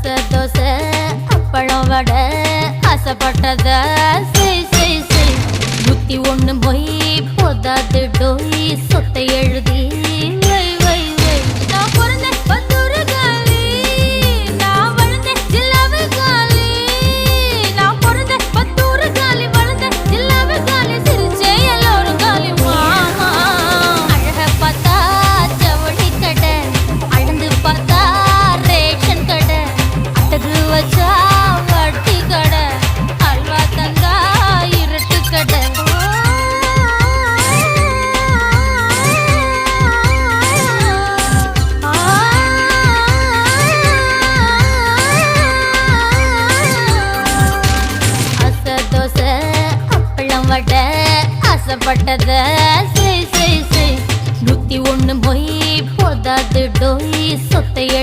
அசை தோசை அப்பளம் வடை ஆசைப்பட்டத செய் செய் செய் 101 மொய் போதாது டோய் சொத்தை எழுதி வை வை வை நான் பிறந்தேன் பத்தூரு காலி நான் வளர்ந்தேன் ஜில்லாவு காலி நான் பிறந்தேன் பத்தூரு காலி வளர்ந்தேன் ஜில்லாவு காலி சிரிச்சே எல்லோரும் காலி மாமா அழக பார்த்தா ஜவுளி கடை அளந்து பார்த்தா ரேஷன் கடை அட்டகு வச்சா வட்டி கடை அல்வா தந்தா இருட்டு கடை அசை தோசை அப்பளம் வடை ஆசைப்பட்டத செய் செய் செய் 101 மொய்